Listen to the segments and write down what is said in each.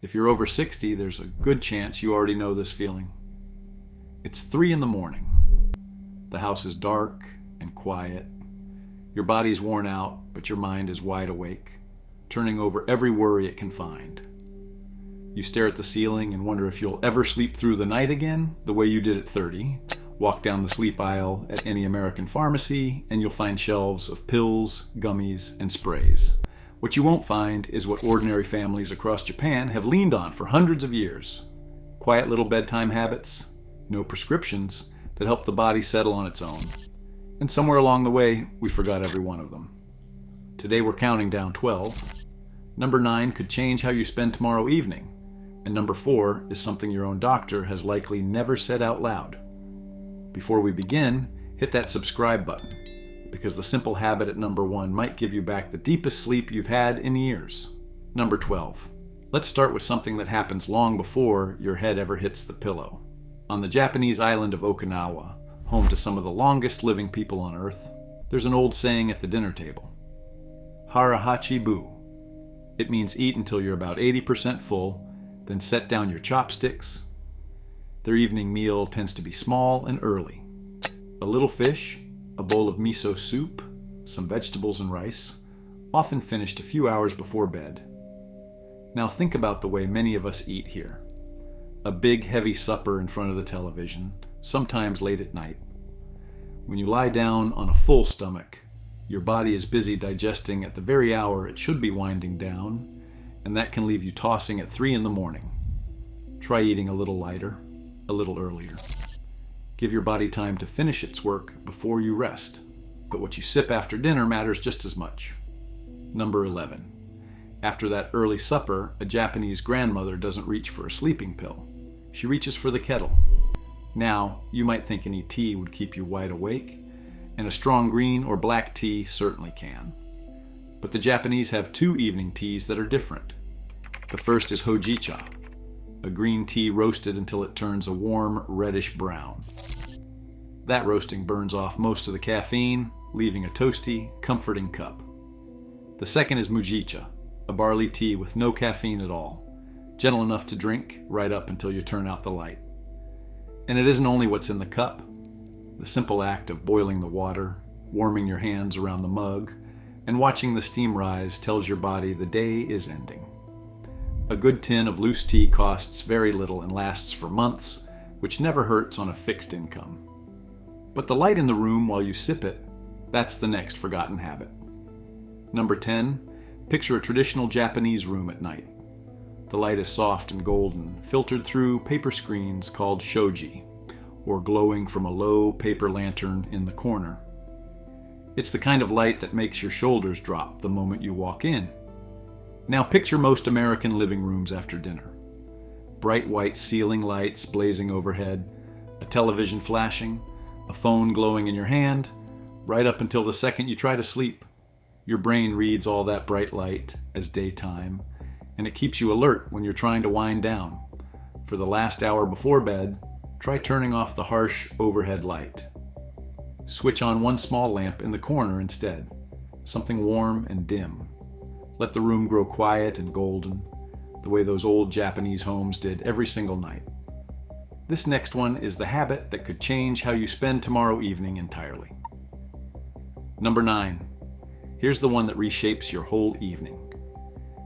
If you're over 60, there's a good chance you already know this feeling. It's 3 in the morning. The house is dark and quiet. Your body's worn out, but your mind is wide awake, turning over every worry it can find. You stare at the ceiling and wonder if you'll ever sleep through the night again, the way you did at 30. Walk down the sleep aisle at any American pharmacy, and you'll find shelves of pills, gummies, and sprays. What you won't find is what ordinary families across Japan have leaned on for hundreds of years. Quiet little bedtime habits, no prescriptions, that help the body settle on its own. And somewhere along the way, we forgot every one of them. Today we're counting down 12. Number 9 could change how you spend tomorrow evening. And number 4 is something your own doctor has likely never said out loud. Before we begin, hit that subscribe button, because the simple habit at number 1 might give you back the deepest sleep you've had in years. Number 12. Let's start with something that happens long before your head ever hits the pillow. On the Japanese island of Okinawa, home to some of the longest living people on Earth, there's an old saying at the dinner table. Harahachi bu. It means eat until you're about 80% full, then set down your chopsticks. Their evening meal tends to be small and early. A little fish, a bowl of miso soup, some vegetables and rice, often finished a few hours before bed. Now think about the way many of us eat here. A big heavy supper in front of the television, sometimes late at night. When you lie down on a full stomach, your body is busy digesting at the very hour it should be winding down, and that can leave you tossing at 3 in the morning. Try eating a little lighter, a little earlier. Give your body time to finish its work before you rest, but what you sip after dinner matters just as much. Number 11. After that early supper, a Japanese grandmother doesn't reach for a sleeping pill. She reaches for the kettle. Now, you might think any tea would keep you wide awake, and a strong green or black tea certainly can. But the Japanese have 2 evening teas that are different. The first is hojicha, a green tea roasted until it turns a warm reddish brown. That roasting burns off most of the caffeine, leaving a toasty, comforting cup. The second is mujicha, a barley tea with no caffeine at all, gentle enough to drink right up until you turn out the light. And it isn't only what's in the cup. The simple act of boiling the water, warming your hands around the mug, and watching the steam rise tells your body the day is ending. A good tin of loose tea costs very little and lasts for months, which never hurts on a fixed income. But the light in the room while you sip it, that's the next forgotten habit. Number 10, picture a traditional Japanese room at night. The light is soft and golden, filtered through paper screens called shoji, or glowing from a low paper lantern in the corner. It's the kind of light that makes your shoulders drop the moment you walk in. Now picture most American living rooms after dinner. Bright white ceiling lights blazing overhead, a television flashing, a phone glowing in your hand, right up until the second you try to sleep. Your brain reads all that bright light as daytime, and it keeps you alert when you're trying to wind down. For the last hour before bed, try turning off the harsh overhead light. Switch on one small lamp in the corner instead, something warm and dim. Let the room grow quiet and golden, the way those old Japanese homes did every single night. This next one is the habit that could change how you spend tomorrow evening entirely. Number 9. Here's the one that reshapes your whole evening.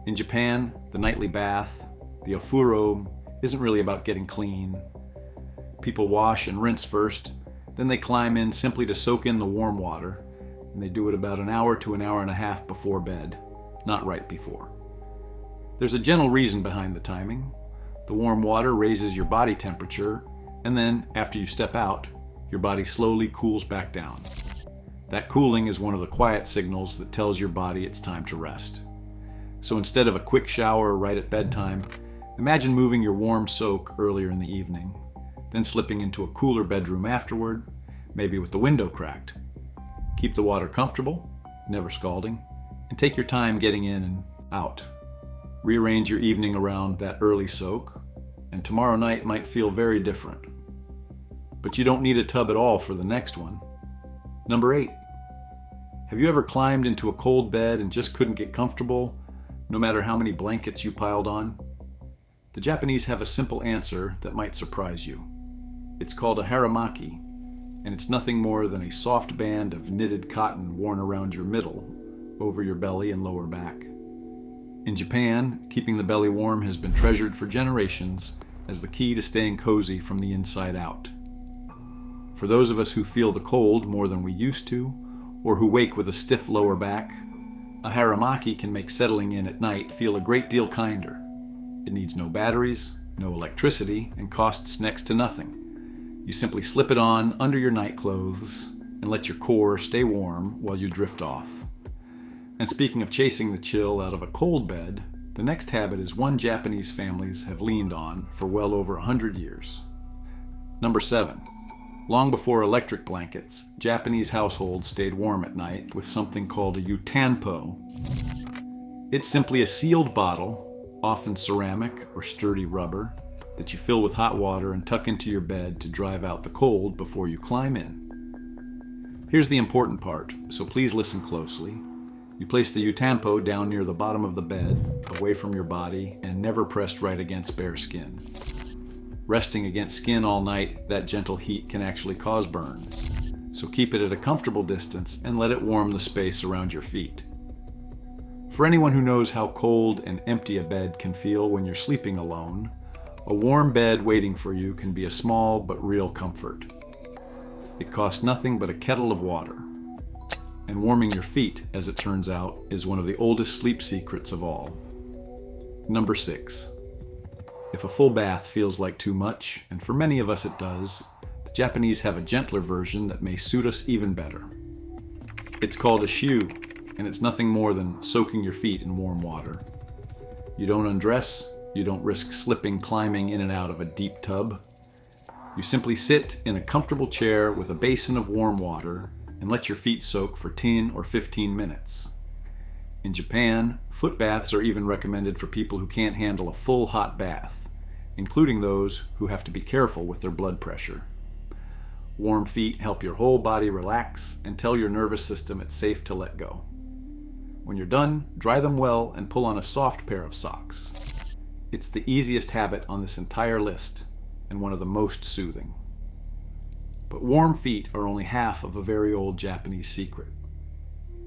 In Japan, the nightly bath, the ofuro, isn't really about getting clean. People wash and rinse first, then they climb in simply to soak in the warm water, and they do it about an hour to an hour and a half before bed, not right before. There's a gentle reason behind the timing. The warm water raises your body temperature, and then, after you step out, your body slowly cools back down. That cooling is one of the quiet signals that tells your body it's time to rest. So instead of a quick shower right at bedtime, imagine moving your warm soak earlier in the evening, then slipping into a cooler bedroom afterward, maybe with the window cracked. Keep the water comfortable, never scalding, and take your time getting in and out. Rearrange your evening around that early soak, and tomorrow night might feel very different. But you don't need a tub at all for the next one. Number 8. Have you ever climbed into a cold bed and just couldn't get comfortable, no matter how many blankets you piled on? The Japanese have a simple answer that might surprise you. It's called a haramaki, and it's nothing more than a soft band of knitted cotton worn around your middle, over your belly and lower back. In Japan, keeping the belly warm has been treasured for generations as the key to staying cozy from the inside out. For those of us who feel the cold more than we used to, or who wake with a stiff lower back, a haramaki can make settling in at night feel a great deal kinder. It needs no batteries, no electricity, and costs next to nothing. You simply slip it on under your night clothes and let your core stay warm while you drift off. And speaking of chasing the chill out of a cold bed, the next habit is one Japanese families have leaned on for well over 100 years. Number 7. Long before electric blankets, Japanese households stayed warm at night with something called a yutanpo. It's simply a sealed bottle, often ceramic or sturdy rubber, that you fill with hot water and tuck into your bed to drive out the cold before you climb in. Here's the important part, so please listen closely. You place the yutanpo down near the bottom of the bed, away from your body, and never pressed right against bare skin. Resting against skin all night, that gentle heat can actually cause burns, so keep it at a comfortable distance and let it warm the space around your feet. For anyone who knows how cold and empty a bed can feel when you're sleeping alone, a warm bed waiting for you can be a small but real comfort. It costs nothing but a kettle of water. And warming your feet, as it turns out, is one of the oldest sleep secrets of all. Number 6. If a full bath feels like too much, and for many of us it does, the Japanese have a gentler version that may suit us even better. It's called a shiu, and it's nothing more than soaking your feet in warm water. You don't undress, you don't risk slipping climbing in and out of a deep tub. You simply sit in a comfortable chair with a basin of warm water and let your feet soak for 10 or 15 minutes. In Japan, foot baths are even recommended for people who can't handle a full hot bath, including those who have to be careful with their blood pressure. Warm feet help your whole body relax and tell your nervous system it's safe to let go. When you're done, dry them well and pull on a soft pair of socks. It's the easiest habit on this entire list, and one of the most soothing. But warm feet are only half of a very old Japanese secret.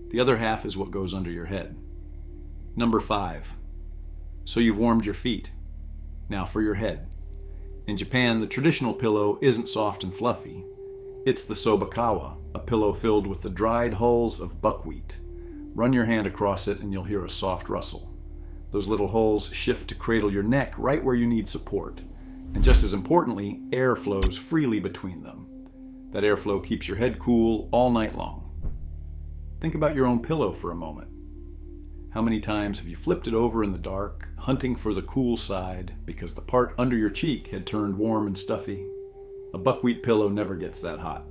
The other half is what goes under your head. Number 5. So you've warmed your feet. Now for your head. In Japan, the traditional pillow isn't soft and fluffy. It's the sobakawa, a pillow filled with the dried hulls of buckwheat. Run your hand across it and you'll hear a soft rustle. Those little holes shift to cradle your neck right where you need support. And just as importantly, air flows freely between them. That airflow keeps your head cool all night long. Think about your own pillow for a moment. How many times have you flipped it over in the dark, hunting for the cool side because the part under your cheek had turned warm and stuffy? A buckwheat pillow never gets that hot.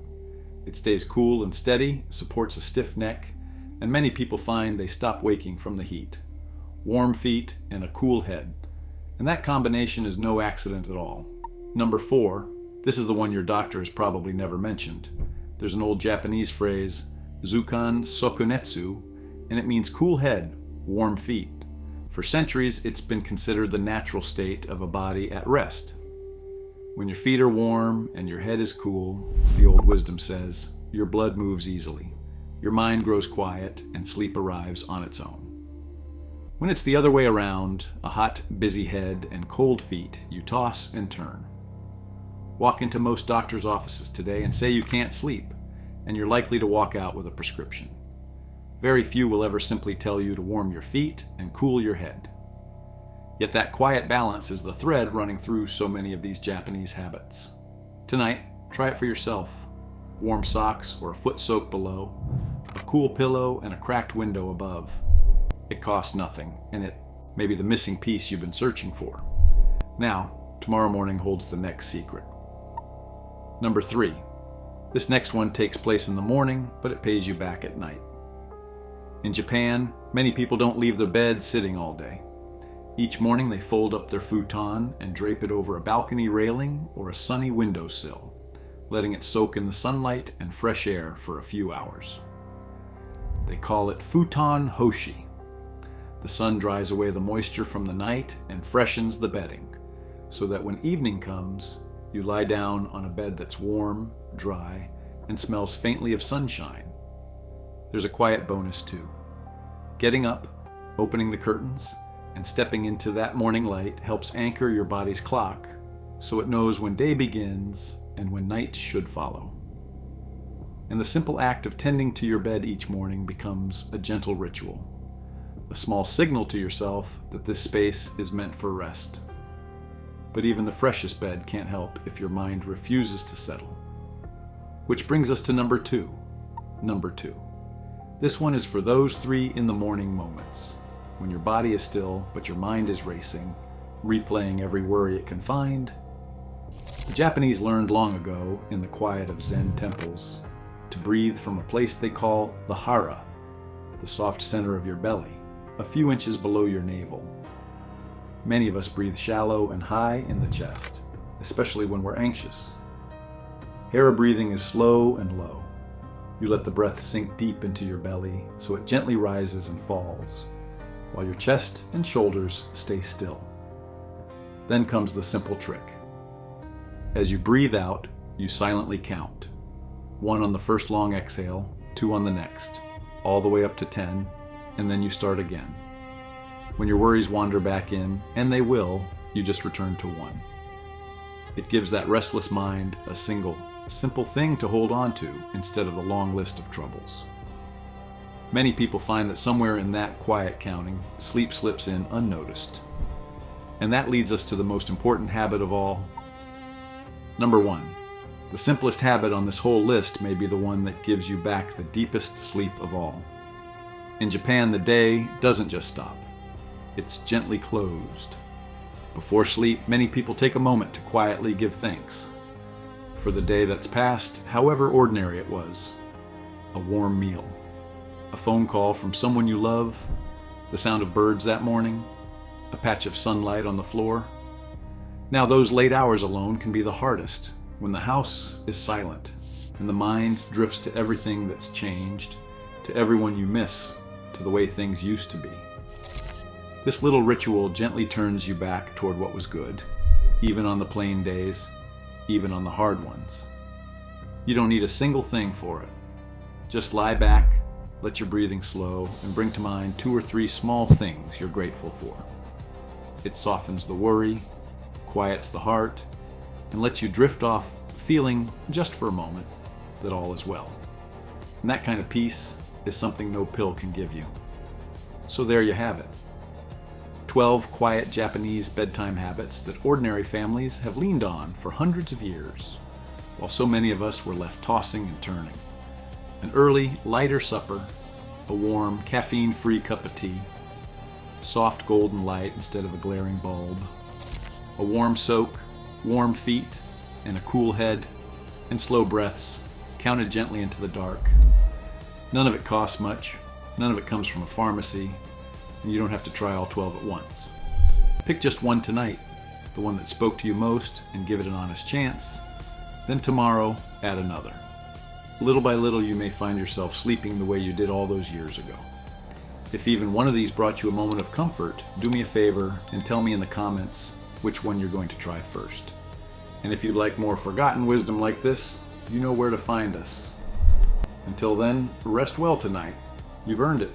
It stays cool and steady, supports a stiff neck, and many people find they stop waking from the heat. Warm feet and a cool head. And that combination is no accident at all. Number 4, this is the one your doctor has probably never mentioned. There's an old Japanese phrase, Zukan Sokunetsu, and it means cool head, warm feet. For centuries, it's been considered the natural state of a body at rest. When your feet are warm and your head is cool, the old wisdom says, your blood moves easily. Your mind grows quiet and sleep arrives on its own. When it's the other way around, a hot, busy head and cold feet, you toss and turn. Walk into most doctors' offices today and say you can't sleep, and you're likely to walk out with a prescription. Very few will ever simply tell you to warm your feet and cool your head. Yet that quiet balance is the thread running through so many of these Japanese habits. Tonight, try it for yourself. Warm socks or a foot soak below, a cool pillow and a cracked window above. It costs nothing, and it may be the missing piece you've been searching for. Now, tomorrow morning holds the next secret. Number 3. This next one takes place in the morning, but it pays you back at night. In Japan, many people don't leave their bed sitting all day. Each morning they fold up their futon and drape it over a balcony railing or a sunny windowsill, letting it soak in the sunlight and fresh air for a few hours. They call it futon hoshi. The sun dries away the moisture from the night and freshens the bedding, so that when evening comes, you lie down on a bed that's warm, dry, and smells faintly of sunshine. There's a quiet bonus too. Getting up, opening the curtains, and stepping into that morning light helps anchor your body's clock so it knows when day begins and when night should follow. And the simple act of tending to your bed each morning becomes a gentle ritual, a small signal to yourself that this space is meant for rest. But even the freshest bed can't help if your mind refuses to settle. Which brings us to number two. Number two. This one is for those 3 in the morning moments, when your body is still but your mind is racing, replaying every worry it can find. The Japanese learned long ago, in the quiet of Zen temples, to breathe from a place they call the hara, the soft center of your belly, a few inches below your navel. Many of us breathe shallow and high in the chest, especially when we're anxious. Hara breathing is slow and low. You let the breath sink deep into your belly so it gently rises and falls, while your chest and shoulders stay still. Then comes the simple trick. As you breathe out, you silently count. 1 on the first long exhale, 2 on the next, all the way up to 10, and then you start again. When your worries wander back in, and they will, you just return to 1. It gives that restless mind a single, simple thing to hold on to instead of the long list of troubles. Many people find that somewhere in that quiet counting, sleep slips in unnoticed. And that leads us to the most important habit of all. Number 1. The simplest habit on this whole list may be the one that gives you back the deepest sleep of all. In Japan, the day doesn't just stop. It's gently closed. Before sleep, many people take a moment to quietly give thanks for the day that's passed, however ordinary it was. A warm meal, a phone call from someone you love, the sound of birds that morning, a patch of sunlight on the floor. Now those late hours alone can be the hardest, when the house is silent and the mind drifts to everything that's changed, to everyone you miss, to the way things used to be. This little ritual gently turns you back toward what was good, even on the plain days, even on the hard ones. You don't need a single thing for it. Just lie back, let your breathing slow, and bring to mind 2 or 3 small things you're grateful for. It softens the worry, quiets the heart, and lets you drift off feeling, just for a moment, that all is well. And that kind of peace is something no pill can give you. So there you have it. 12 quiet Japanese bedtime habits that ordinary families have leaned on for hundreds of years, while so many of us were left tossing and turning. An early, lighter supper, a warm, caffeine-free cup of tea, soft golden light instead of a glaring bulb, a warm soak, warm feet, and a cool head, and slow breaths, counted gently into the dark. None of it costs much, none of it comes from a pharmacy, and you don't have to try all 12 at once. Pick just one tonight, the one that spoke to you most, and give it an honest chance. Then tomorrow, add another. Little by little, you may find yourself sleeping the way you did all those years ago. If even one of these brought you a moment of comfort, do me a favor and tell me in the comments which one you're going to try first. And if you'd like more forgotten wisdom like this, you know where to find us. Until then, rest well tonight. You've earned it.